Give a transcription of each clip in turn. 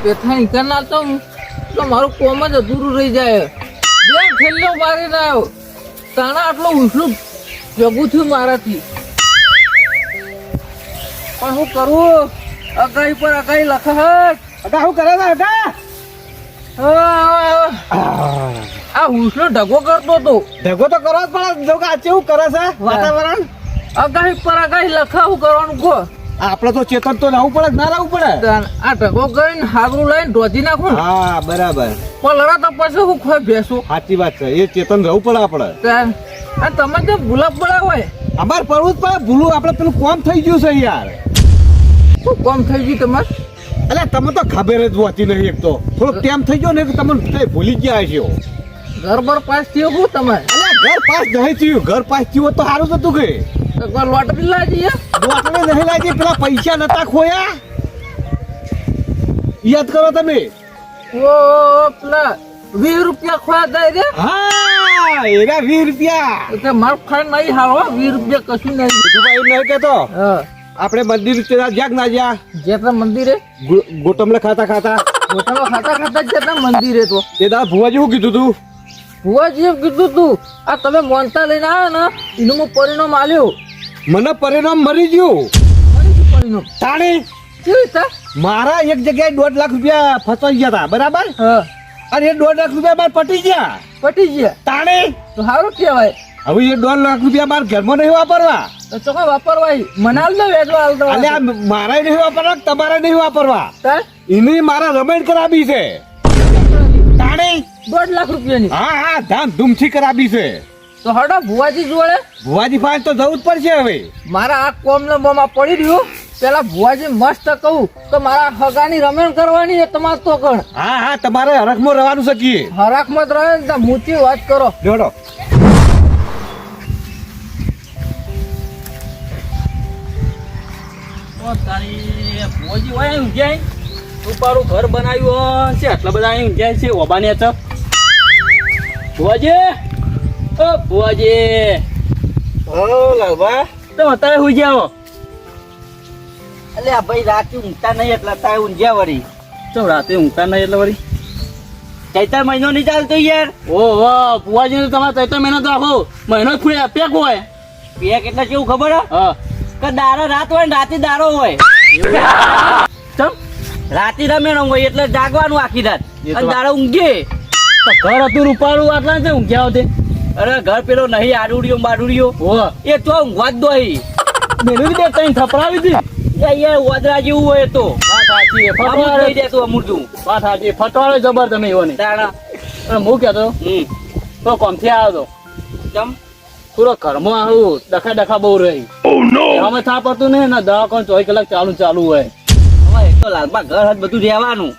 પેથાણી કરનાર તો મારું કોમ જ અધૂરું રહી જાય. બે ખેલ્યો મારી રહ્યો તાણા આટલો ઉછલું ભેગું થયું મારાથી. પણ હું કરું અગાઈ પર અગાઈ લખત અગા શું કરે છે અગા? આ ઉછલો ઢગો કરતો હતો. ઢગો તો કરો જ પણ જો કે કેવું કરે છે વાતાવરણ? અગાઈ પર અગાઈ લખાવું કરવાનું કહો. આપણે તો ચેતન તો રહેવું પડે ના રહેવું પડે? આ ઢગો કરીને હાગરું લઈને ઢોધી નાખું. હા બરાબર. પણ લડા તો પછી હું ખોઈ બેસું. સાચી વાત છે, એ ચેતન રહેવું પડે આપણે. આ તમે તો ભૂલા પડ્યા હોય. અમારે પડવું જ પડે. ભૂલું આપણે પેલું કોમ થઈ ગયું છે યાર. શું કોમ થઈ ગયું તમારે? એટલે તમે તો ખબર જ હોતી નહીં. એક તો થોડોક ટાઈમ થઈ ગયો ને કે તમે ભૂલી ગયા છો. ઘર બર પાસ થયો હું તમારે? એટલે ઘર પાસ નહીં થયું. ઘર પાસ થયું તો સારું હતું કે લોટરી લાગી લોટરી નહીં લાગી. પેલા પૈસા નતા ખોયા, યાદ કરો તમે? ઓ પેલા 20 રૂપિયા ખોયા જાય રે. હા એના 20 રૂપિયા માર ખાઈ નહીં હારો. 20 રૂપિયા કશું નહીં. ભાઈ નહીં કેતો હા આપણે મંદિર જ્યાં ના જ્યાં જેતા મંદિરે ગોટમલે ખાતા ખાતા જેતા મંદિરે તો એ દા ભુવાજી શું કીધું તું? ભુવાજીએ કીધું તું આ તમે મોનતા લઈને આવ્યા ને એનું હું પરિણામ આલ્યો. મને પરિણામ મરી ગયું. પરિણામ તાણી કેવી રીતે? મારા એક જગ્યાએ 1.5 લાખ રૂપિયા ફસાઈ ગયા હતા બરાબર. હા અને એ 1.5 લાખ રૂપિયા મારે પટી ગયા. પટી ગયા તાણી તો સારું કહેવાય. હવે એ 1.5 લાખ રૂપિયા મારા ઘરમાં નહીં વાપરવા. તો ચોખા વાપરવા મને હાલ દો વેચવા હાલ દો. એટલે મારા નહીં વાપરવા, તમારે નહીં વાપરવા. તાર એની મારા રમેણ કરાવી છે. તાણી 1.5 લાખ રૂપિયાની. હા હા ધામ ધૂમથી કરાવી છે. તો હડો ભુવાજી જોડે. ભુવાજી પાસે તો જવું જ પડશે હવે. મારા આ કોમ ને બોમાં પડી રહ્યું. પેલા ભુવાજી મસ્ત કહું તો મારા હગાની રમેણ કરવાની તમારે તો કણ. હા હા તમારે હરખમાં રહેવાનું શકીએ. હરાકમાં જ રહે ને મૂચી વાત કરો. જોડો ભુવાજી હોય ઊંઘ્યા રૂપારું ઘર બનાવ્યું છે. આટલા બધા ઊંઘ્યા છે ઓબાને તો. ભુવાજી ઓ ભુવાજી લાલભા તમે અત્યારે સુઈ જાઓ. અલ્યા ભાઈ રાતે ઊંઘતા નહીં એટલે તારે ઊંઘ્યા વળી. ચમ રાતે ઊંઘતા નહીં એટલે વળી ચૈતર મહિનો નહીં ચાલતો યાર. ઓહો ભુવાજી તમારે તૈયાર મહિનો તો આખો મહિનો જ પેક હોય. પેક એટલે કેવું ખબર હે? હા કે દારો રાત હોય ને રાતે દારો હોય. ચમ રાતે રમેણો હોય એટલે જાગવાનું આખી રાત એ તો અને દાડો ઊંઘે. તો ઘર હતું રૂપારું આટલા છે ઊંઘ્યા હોતે. અરે ઘર પેલો નહીં આડુડિયો બાડુડિયો ઓહ એ તો ઊંઘવા જ દોઈ. મેળવી દે તઈ થપરાવી દી. યાર વાદરા જેવું હોય તો વાત સાચી છે. અમુક ફટવાળે થઈ જાય તું અમૂર્તું વાત સાચી. ફટવાળે જબર તમે એવો નહીં. તાણા. અને હું કહેતો તો કોમથી આવ્યો હતો ચમ પૂરો ઘરમાં આવું ડખા બહુ રહી. અમે થા પડતું નહીં ને દવાખાનું 24 કલાક ચાલુ હોય. હવે એક તો લાલબા ઘર હાથ બધું રહેવાનું.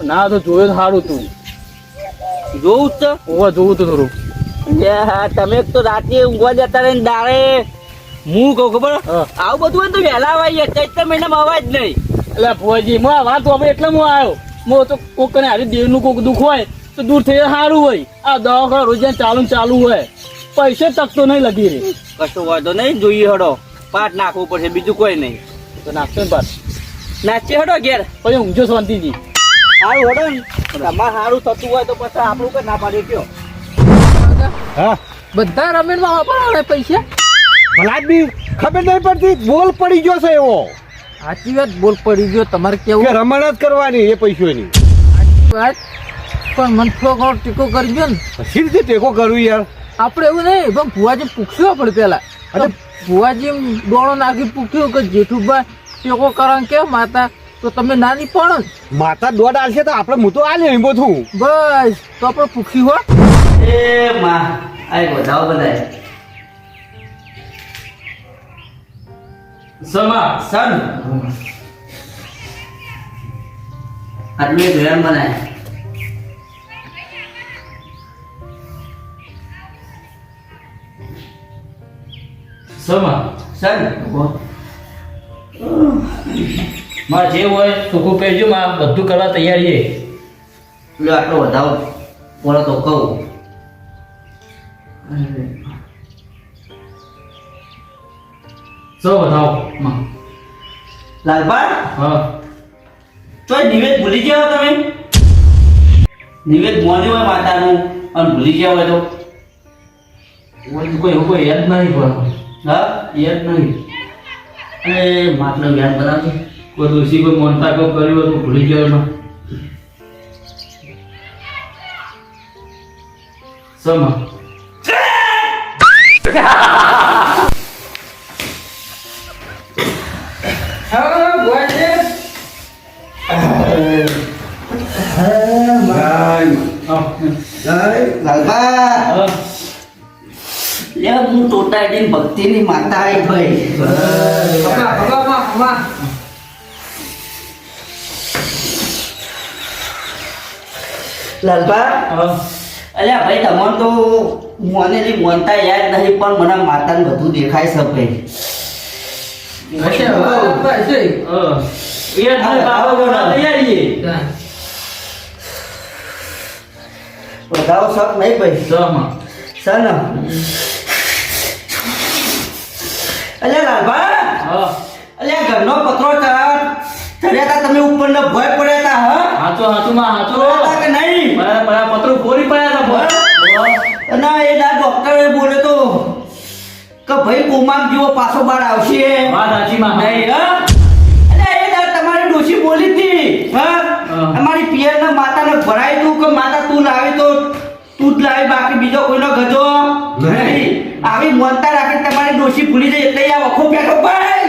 ના તો જોયું તો સારું તું. જોવું જ તો. ઓવા જોવું તું થોડું. યાર, તમે એક તો રાતે ઊંઘવા જતા રહે ને દાડે હું કહું ખબર હા. આવું બધું હોય ને તો વહેલા આવાય. ચૈત્ર મહિનામાં અવાજ નહીં. એટલે ભુવાજી હું આ વાત હવે એટલે હું આવ્યો. હું તો કોક ને હારી દેવનું કોક દુઃખ હોય તો દૂર થઈ સારું હોય. આ દવાખાના રોજ ચાલુ હોય. પૈસે તક તો નહીં લગી રે. કશું વાંધો નહીં, જોઈએ હડો પાટ નાખવું પડશે બીજું કોઈ નહીં. તો નાખશો ને પાછ નાચે હડો ઘેર પછી ઊંઘજો શાંતિથી. સારું હડો ને તમારે સારું થતું હોય તો પછી આપણું કઈ ના પાડે કયો. હા બધા રમેણમાં વાપરવાના પૈસા. ભલા બી ખબર નહીં પડતી. બોલ પડી ગયો છે એવો સાચી વાત બોલ પડી ગયો તમારે કે કેવું. રમણ જ કરવાની એ પૈસોની. સાચી વાત પણ મને થોડો ઘણો ટીકો કરજો ને. સી રીતે ટેકો કરવું યાર? આપણે એવું નહીં પણ ભુવાજી પૂછ્યું આપણે પેલા. અરે ભુવાજી ડોળો નાખી પૂછ્યું કે જેઠુભાઈ ટેકો કરવાનું કેમ માતા તો તમે નાની પણ માતા દોડ આલશે તો આપણે હું તો આલે એમ બધું. બસ તો આપણે પૂછ્યું હો. એ માં આય વધાવો બધાય સમા સન આટલું ઘેર બનાય. સમા સન મારે જે હોય ચોખ્ખું કહેજો. માં બધું કરવા તૈયારી છે. લો આટલો વધાવો બોલો તો કહું. સો બતાવો માં. લાલબા હા તોય નિવેદ ભૂલી ગયા તમે? નિવેદ મોન્યું હોય માતાનું અને ભૂલી ગયા હોય તો કોઈ યાદ નહીં પણ હા યાદ નહીં માટલો યાદ બનાવજો. કોઈ તુલસી કોઈ મોનતા કોઈ કર્યું હતું ભૂલી ગયો એમાં સમા લાલબા લે હું ટોટાડીને ભક્તિની માતા આવી ભાઈ. લાલબા અલ્યા ભાઈ તમને તો મોનેલી મોનતા યાદ નહીં પણ મને માતાને બધું દેખાય છે ભાઈ. વધારો શક નહીં ભાઈ સર ને અલ્યા લાલબા અલ્યા ઘરનો પત્રો ચડ્યા તા તમે ઉપર ને ભય પડ્યા તા હા કે નહીં? પત્રો ફોરી પડ્યા હતા અને એ ડોક્ટરે બોલે તો કે ભાઈ કોમામ જેવો પાછો બાર આવશે. વાત સાચી માં નહીં હા અલ્યા એ દાડ તમારી ડોશી બોલી હતી હા અમારી પિયરના માતાને ભરાય તું કે માતા તું લાવી તો તું જ લાવી બાકી બીજો કોઈનો ગજો નહીં. આવી મોનતા રાખી તમારી ડોશી ભૂલી જાય એટલે આ વખો બેઠો ભાઈ.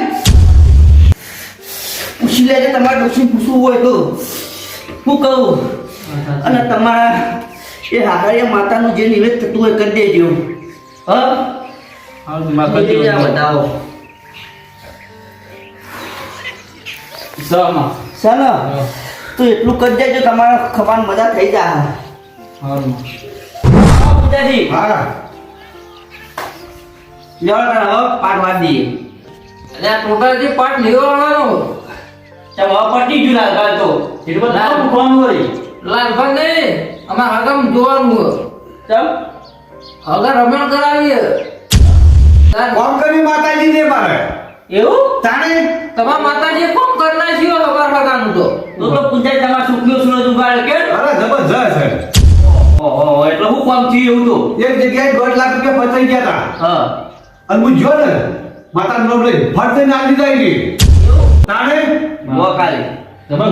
પૂછી લેજે તમારે ડોશી પૂછવું હોય તો હું કહું અને તમારા એ હાહરિયા માતાનું જે નિવેદ થતું હોય કરી દેજો બતાવો ચાલો તો એટલું કરી દેજો તમારા ખવાની મજા થઈ જાય. પૂજાજી પાઠ વાંચ દઈએ. ટોટાજી પાઠ નિવારવાનો ચાલો પટી ગયું લાલબા તો એટલે બધા મૂકવાનું હોય લાલભાઈ નહીં અમારે હગમ જોવાનું ચમ હગા રમણ કરાવીએ કોમ કરી માતાજી ને મારે એવું તાણે તમારા માતાજી કોમ કરના છીએ હગા હગાનું તો તો પૂજાજી તમારા સુખ્યો સુનો દુગાડ કે અરે જબરજસ્ત છે. ઓહો એટલે હું કોમ થયું એવું તો એક જગ્યાએ 2 લાખ રૂપિયા ફસાઈ ગયા હતા હા અને હું જો ને માતા નો લઈ ફટ દઈને આવી જાય તાણે વકાલી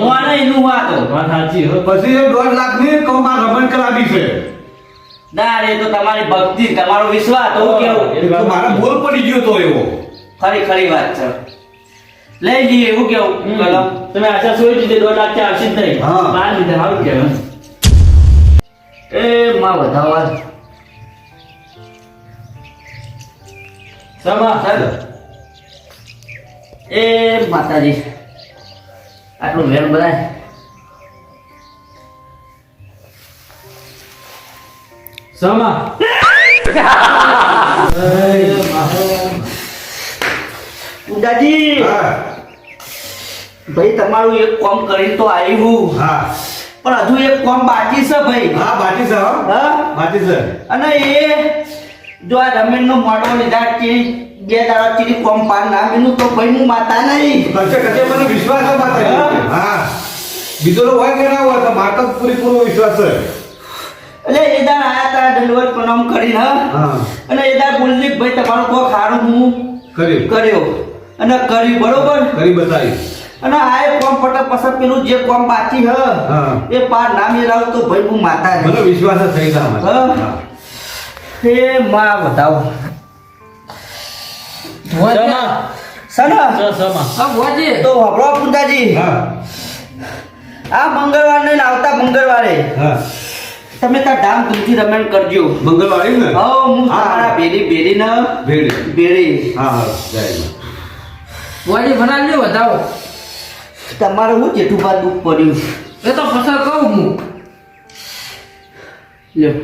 મોને એનું વાતો વાત સાચી હો પછી એ 2 લાખ ની કૌમાં રમણ કરાવી છે. ના રે તો તમારી ભક્તિ તમારો વિશ્વાસ તો હું કેવું તો મારા બોલ પડી ગયો તો એવો ખરી ખરી વાત છે. લઈ જઈએ એવું કેવું કલમ તમે આશા સોઈ દીધી 2 લાખ આવશે જ નહીં હા. બહાર લીધા સારું કહેવાય એ માં વધાવા સમા ચાલો એ માતાજી આટલું વેર બધાય સમા પૂજાજી હા ભાઈ તમારું એક કામ કરીને તો આવ્યું હા પણ હજુ એક કામ બાકી છે ભાઈ. હા બાટી છે હો હા બાટી છે અને એ જો આ રમેશનો મોડો લીધા ચીડી 2 દાડા ચીડી કોમ પાર ના મેનું તો ભાઈ હું માતા નહીં. કશે કશે મને વિશ્વાસ છે માતાજી હા બીજો તો હોય કે ના હોય તો મારે તો પૂરો વિશ્વાસ છે. એટલે એ દાડ આયા તા દંડવત પ્રણામ કરીને હા અને એ દાડ બોલી ભાઈ તમારું કોઈ ખારું હું કરી કર્યો અને કર્યું બરોબર કરી બતાવી અને આ કોમ પટા પસંદ પેલું જે કોમ બાકી હ હા. એ પાર ના મેળાવ તો ભાઈ હું માતા મને નહીં. વિશ્વાસ જ થઈ ગયા હા. મારે. હા. એ માં બતાવો સના સમા ભુવાજી તો હબળો પૂજાજી હા આ મંગળવારને ને આવતા મંગળવારે હા તમે તાર ધામધૂમથી રમણ કરજો. મંગળવારે ને હો હું હા. તમારા બેરી ને ભેડી બેરી હા હા જય ભુવાજી બનાવજો વધાવો તમારે હું જેઠું બાદ દુઃખ પડ્યું એ તો ફસર કહું હું લ્યો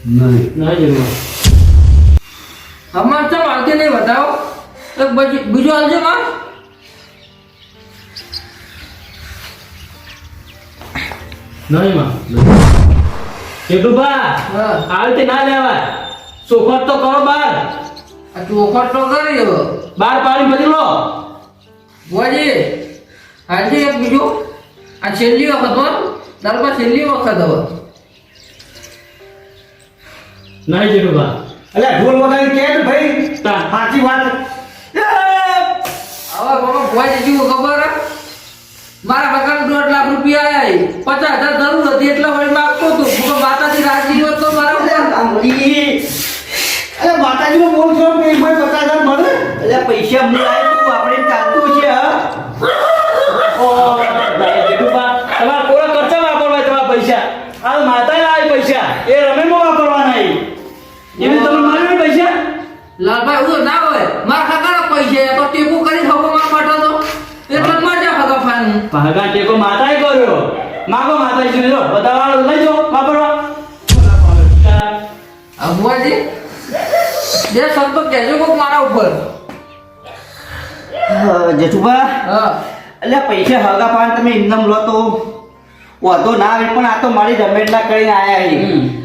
નહીં નહીં જરૂર અમારે ચમ આવતી નહીં વધાવો એક બીજું આવજો માં નહીં માં કેટલું બા હા આવી રીતે ના લેવાય સોખવટ તો કરો બાર આ ચોખટ તો કરી હવે બાર પાણી બદલી લો બુઆજી આજે એક બીજું આ છેલ્લી વખત હો તારા છેલ્લી વખત હવે નહીં જેઠુભા એટલે ઢોલ વગાડી કે ને ભાઈ તા. સાચી વાત હવે બાબા બુઆજી જેવું ખબર હે? મારા બગાડ 1.5 લાખ રૂપિયા આયા 50,000 જરૂર હતી એટલે વળી માગતો હતો હું માતાજી રાજી હોત તો મારા ઉપર કામડી અરે માતાજીનો બોલ છો કે ભાઈ 50,000 મળે એટલે પૈસા અમને લાય તું આપણે ચાલતું છે હા ઓ જેઠુભા તમારા કોરા ખર્ચા વાપરવા તમારા પૈસા આ માતા લાવે પૈસા એ રમેશમાં વાપરવાના એવી તમે માર્યો પૈસા લાલભાઈ હું ના હોય મારા કાકાના પૈસા તો ટેકો કરી શકો મારા માટે તો એટલે મજા હગા ફાન ભાગા ટેકો માતાએ કર્યો માગો માતાજી સુધી જો બતાવવા લઈ જાઓ વાપરવા અબુઆજી બે શબ્દો કહેજો કોક મારા ઉપર જેઠુભા હા એટલે પૈસા હગા પાન તમે ઇન્દમ લો તો વાંધો ના આવે પણ આ તો મારી રમેશના કરીને આયા છે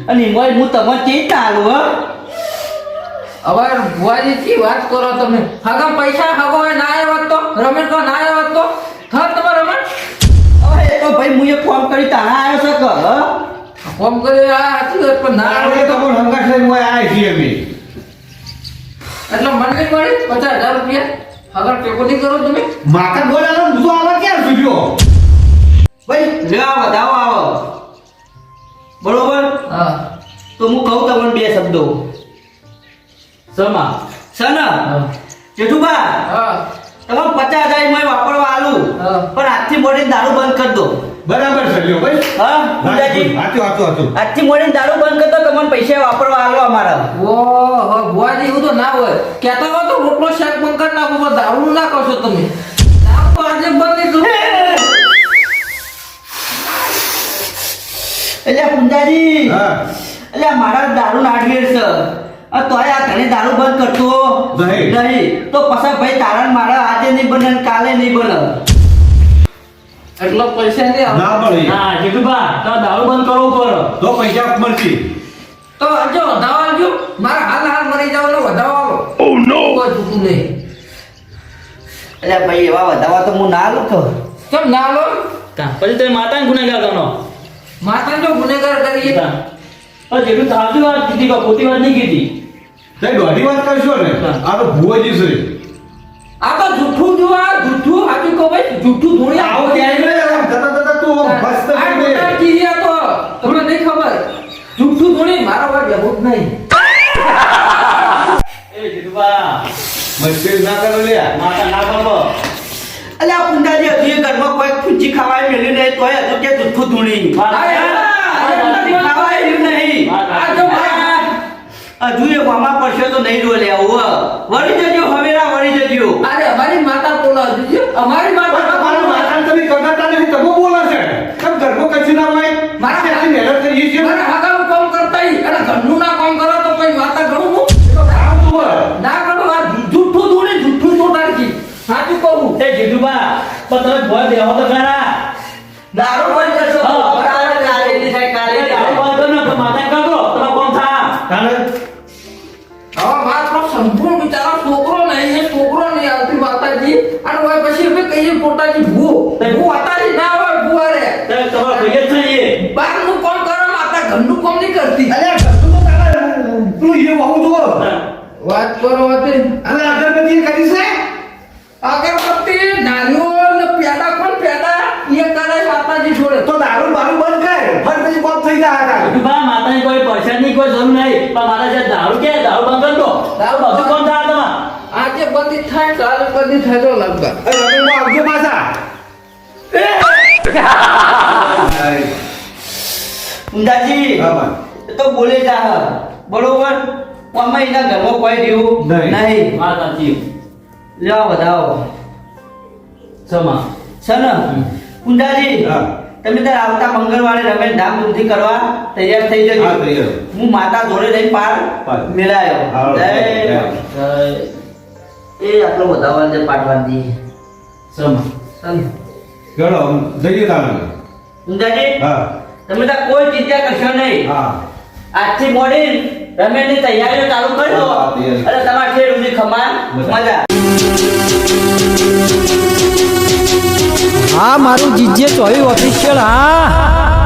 અને એમાં હું તમને ચેત ના આલું હવે બુઆજી કી વાત કરો તમે હગા પૈસા હગો હોય ના આવ્યો તો રમેશ કો ના આવ્યો તો થર તમારે રમેશ હવે એ તો ભાઈ હું એક ફોન કરી તાણા આવ્યો છે કે ફોન કરી આ સાચી વાત પણ ના આપણે આવ્યો તો તો પણ હંગાત લઈને મોય આયા છીએ અમે એટલે મને નહીં મળી 50,000 રૂપિયા હગા ટેકો નહીં કરો તમે માતા બોલાનો બધું આવા ક્યાં સુધ્યો ભાઈ લેવા વધાવો આવો બરોબર હા તો હું કહું તમને બે શબ્દો સમા છે ને જેઠુભા હા તમે 50,000 માં વાપરવા આલું હા. પણ આજથી મોડીને દારૂ બંધ કરી દો બરાબર છે લ્યો ભાઈ હા પૂજાજી હાચું આજથી મોડીને દારૂ બંધ કરી દો તમને પૈસા વાપરવા આલો અમારા ઓહો બુઆજી એવું તો ના હોય કહેતા હોય તો રોટલો શાક બંધ કરી નાખો પણ દારૂ ના કરશો તમે દારૂ તો આજે બંધ નહીં કરો એટલે પૂજાજી હા એટલે મારા દારૂ નાડવેર છે તોય આ ઘણી દારૂ બંધ કરતો નહીં. નહીં તો પછી ભાઈ તારા ને મારા આજે નહીં બને ને કાલે નહીં બને એટલો પૈસા નહીં આવે ના મળે હા જેઠુભા તમે દારૂ બંધ કરવું પડે તો પૈસા મળશે તો આવજો વધાવો આવજો મારા હાલ મરી જાવ ને વધાવો આવો ઓ નો કોઈ ચૂકું નહીં એટલે ભાઈ એવા વધાવા તો હું ના લઉં તો કેમ ના લો પછી તમે માતાને ગુનેગાર ગણો માતા જો ગુનેગાર કરીએ જેટલું સાચી વાત કીધી કે ખોટી વાત નહીં કીધી તે દોઢી વાત કરશો ને આ તો ભુવાજી છે આ તો જૂઠું જોવા જૂઠું હાચું કહો ભાઈ જૂઠું ધોળી આવો ક્યાંય નહીં આમ જતા તું આમ મસ્ત આ થઈ બધા ગઈ. કીધા તો તમને નહીં ખબર જૂઠું ધોળી મારો વાત જવું જ નહીં એ જેઠુભા મસ્તી ના કરો લ્યા માતા ના કરો એટલે આ પુંડાજી હજી ઘરમાં કોઈ ખુજી ખાવાય મેલ્યું નહીં તોય હજુ કે જુઠ્ઠું ધૂણી ખાવાય નહીં આ જો હજુ એ મામા પડશે તો નહીં રો લેવું વળી જજો હવેરા વળી જજો અરે અમારી માતા બોલા દીધી અમારી માતા તમારા માતાને તમે કગાતા નહીં તમે બોલો છે કેમ ઘરમાં કશું ના હોય મારા આટલી મહેનત કરીએ છીએ મારા હાકાનું કામ કરતા ઈ અને ઘરનું ના કામ કરો તો પછી માતા ઘણું હું આમ તો હોય. ના કરો આ જૂઠું ધોળી જૂઠું ધોટાડકી સાચું કહું એ જેઠુભા પણ તમે ભય દેવો તો ખરા દારૂ બંધ કરશો હા. બરાબર કાલે નહીં થાય કાલે નહીં દારૂ થાય. બંધ કરો ને તો માતાને કરો તમે કોણ થા તાણે હવે મારો સંપૂર્ણ બિચારો છોકરો નહીં એ છોકરો નહીં આવતી માતાજી અને હવે પછી અમે કહીએ પોતાની ભૂ ભૂ માતાજી ના હોય ભૂ અરે તમારા ભાઈ જ છે એ બહારનું કામ કરો માતા ઘરનું કામ નહીં કરતી અલ્યા ઘરનું તો તારે પેલું એ બહુ જુઓ વાત કરો હતી અને અગરબત્તી કરી છે અગરબત્તી નારિયેળ ને પેડા કોણ પેડા એ કરે માતાજી જોડે તો દારૂ બારૂ બંધ કર ફર પછી કોમ થઈ જાય તારે જેઠુભા માતાને કોઈ પૈસાની કોઈ જરૂર નહીં પણ માતા જે દારૂ કે દારૂ બંધ કરી દો દારૂ બધું કોણ થા તમારે આજે બધી થાય કાલે બધી થાય તો લગભગ રમેશમાં આવજો પાછા પુંજાજી હા ભાઈ. એ તો બોલે જા બરોબર આમાં એના ઘરમાં કોઈ રહ્યું નહીં. નહીં વાત સાચી લેવા વધાવો સમા છે ને પુંજાજી હા. તમે તાર આવતા મંગળવારે રમેશ ધામધૂમથી કરવા તૈયાર થઈ જજો હા, તૈયાર. હું માતા જોડે જઈને પાર પાર. મેળાયો હા, જય જય. એ આટલો વધાવવા દે પાટવાદી સમા ચલો જઈએ તારે પુંજાજી હા તમે તાર કોઈ ચિંતા કરશો નહીં હા આજથી મોડી રમેશની તૈયારીઓ ચાલુ કરી દો હા, તૈયારી. અને તમારે ઠેર સુધી ખમાન મજા. મજા આ મારું જીજે ચોવી ઓફિશિયલ હા